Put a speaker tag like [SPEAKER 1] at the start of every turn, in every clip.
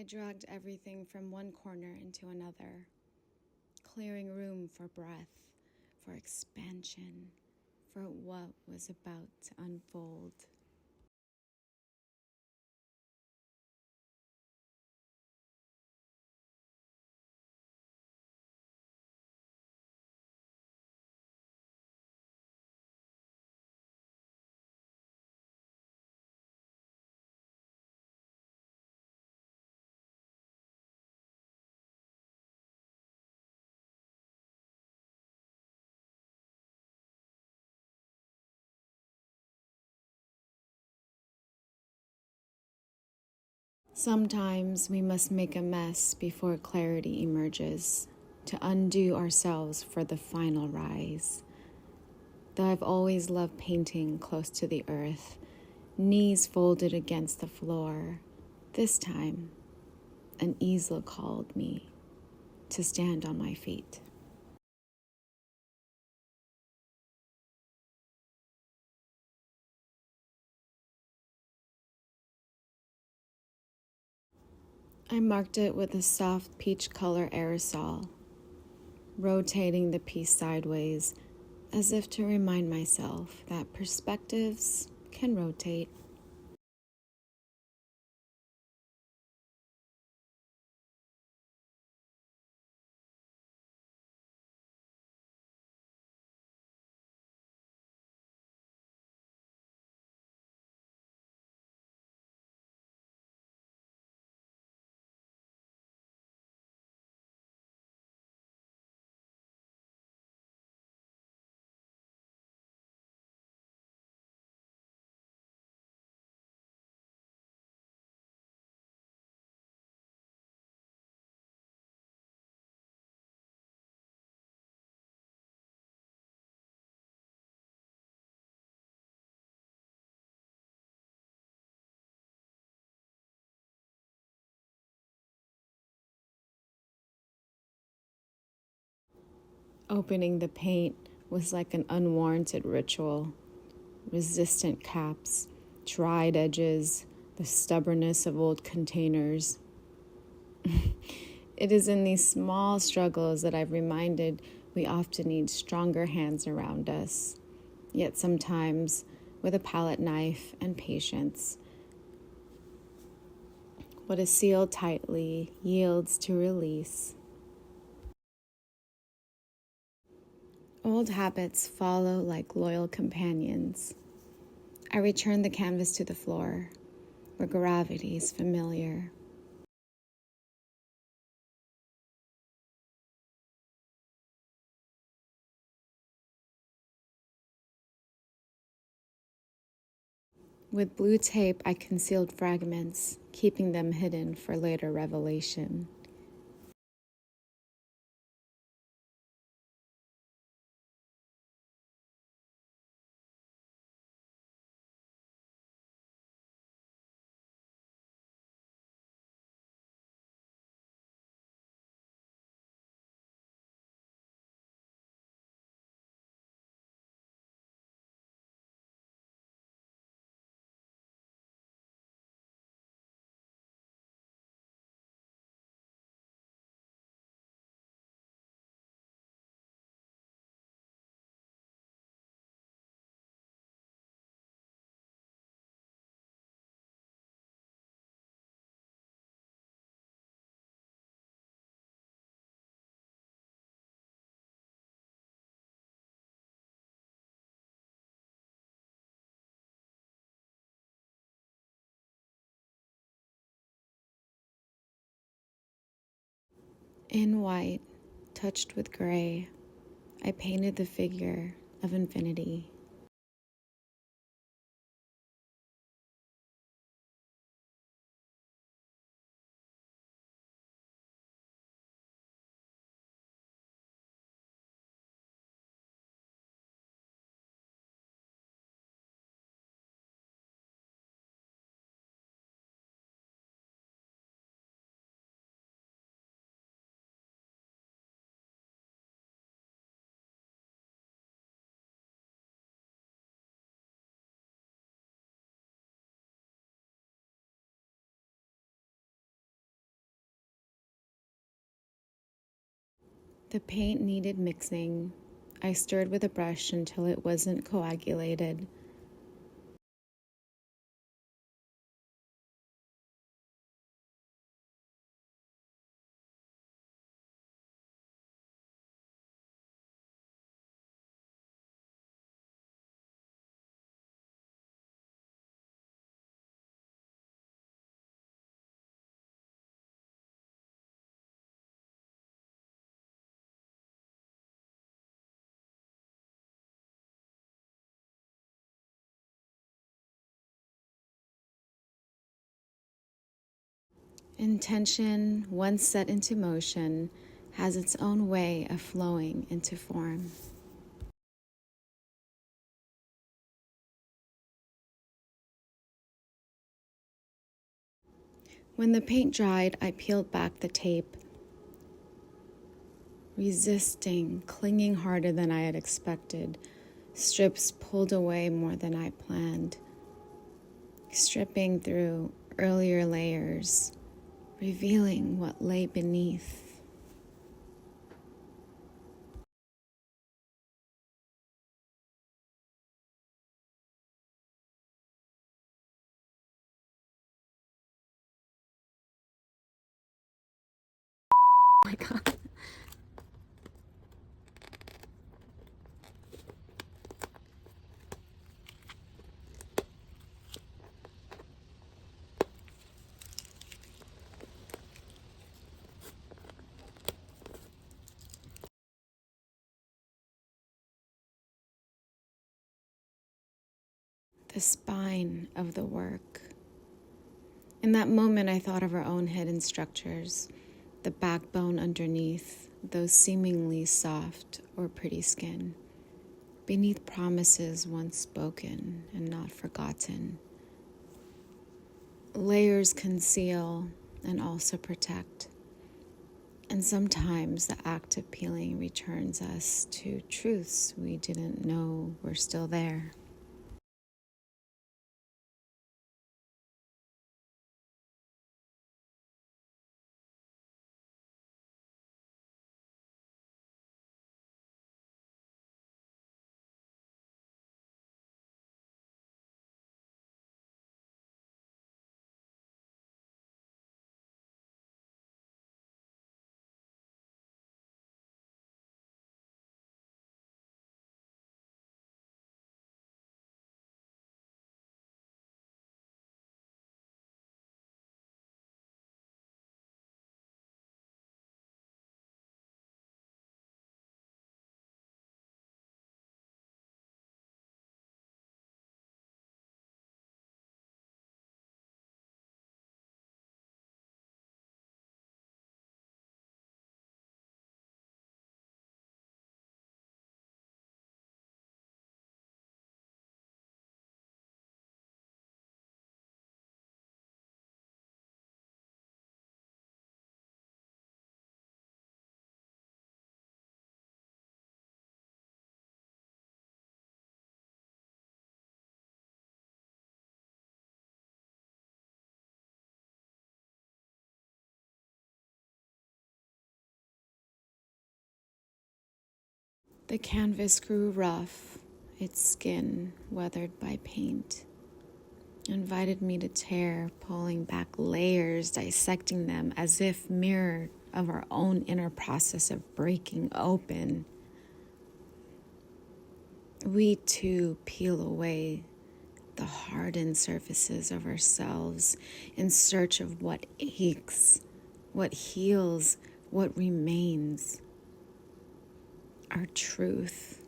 [SPEAKER 1] dragged everything from one corner into another, clearing room for breath, for expansion, for what was about to unfold. Sometimes we must make a mess before clarity emerges, to undo ourselves for the final rise. Though I've always loved painting close to the earth, knees folded against the floor, this time, an easel called me to stand on my feet. I marked it with a soft peach color aerosol, rotating the piece sideways as if to remind myself that perspectives can rotate. Opening the paint was like an unwarranted ritual. Resistant caps, dried edges, the stubbornness of old containers. It is in these small struggles that I've reminded we often need stronger hands around us. Yet sometimes, with a palette knife and patience, what is sealed tightly yields to release. Old habits follow like loyal companions. I return the canvas to the floor, where gravity is familiar. With blue tape, I concealed fragments, keeping them hidden for later revelation. In white, touched with gray, I painted the figure of infinity. The paint needed mixing. I stirred with a brush until it wasn't coagulated. Intention, once set into motion, has its own way of flowing into form. When the paint dried, I peeled back the tape, resisting, clinging harder than I had expected. Strips pulled away more than I planned, stripping through earlier layers, revealing what lay beneath. Oh my God. The spine of the work. In that moment, I thought of our own hidden structures, the backbone underneath, those seemingly soft or pretty skin, beneath promises once spoken and not forgotten. Layers conceal and also protect. And sometimes the act of peeling returns us to truths we didn't know were still there. The canvas grew rough, its skin weathered by paint, invited me to tear, pulling back layers, dissecting them as if mirrored of our own inner process of breaking open. We too peel away the hardened surfaces of ourselves in search of what aches, what heals, what remains, our truth.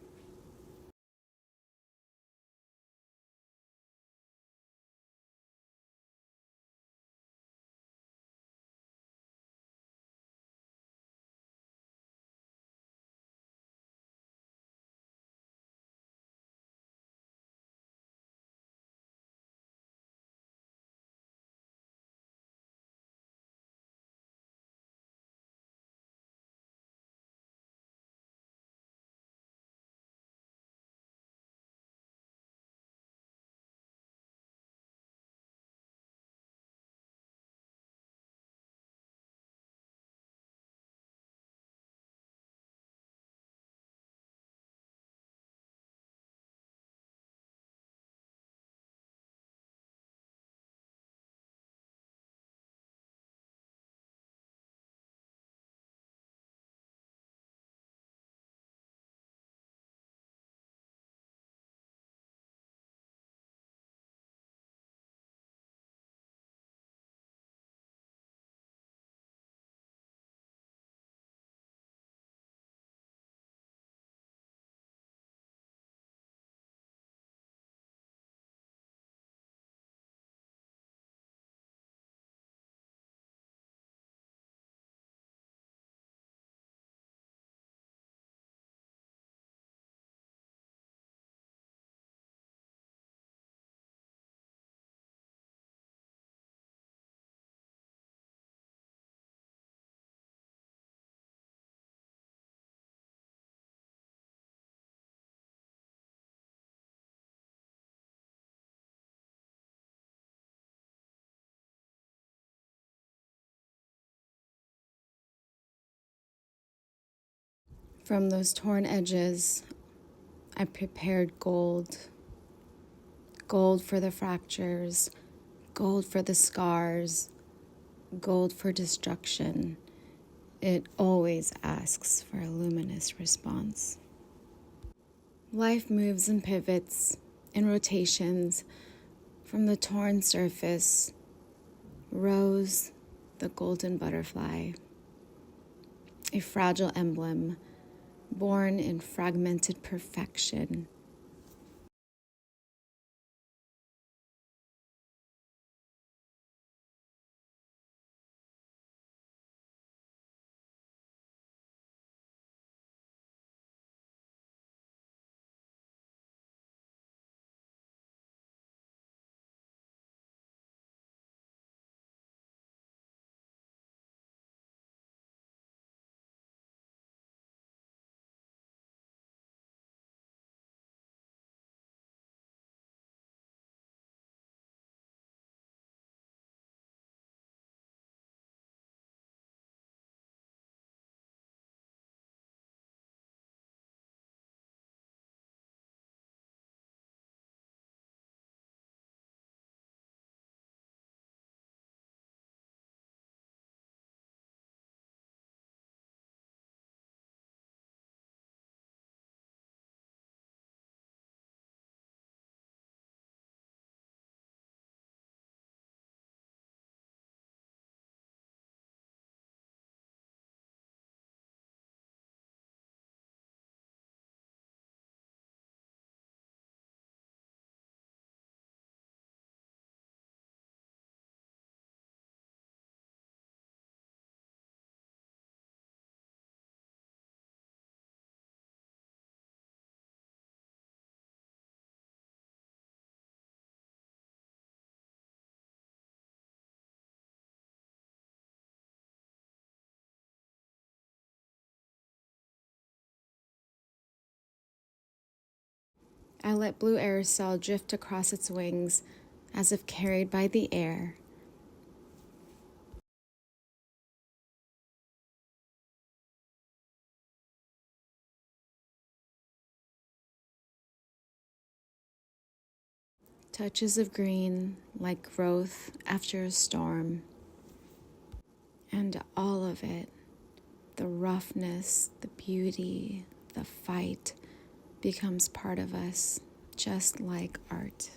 [SPEAKER 1] From those torn edges, I prepared gold. Gold for the fractures, gold for the scars, gold for destruction. It always asks for a luminous response. Life moves and pivots in rotations. From the torn surface rose the golden butterfly, a fragile emblem born in fragmented perfection. I let blue aerosol drift across its wings as if carried by the air. Touches of green like growth after a storm. And all of it, the roughness, the beauty, the fight, becomes part of us, just like art.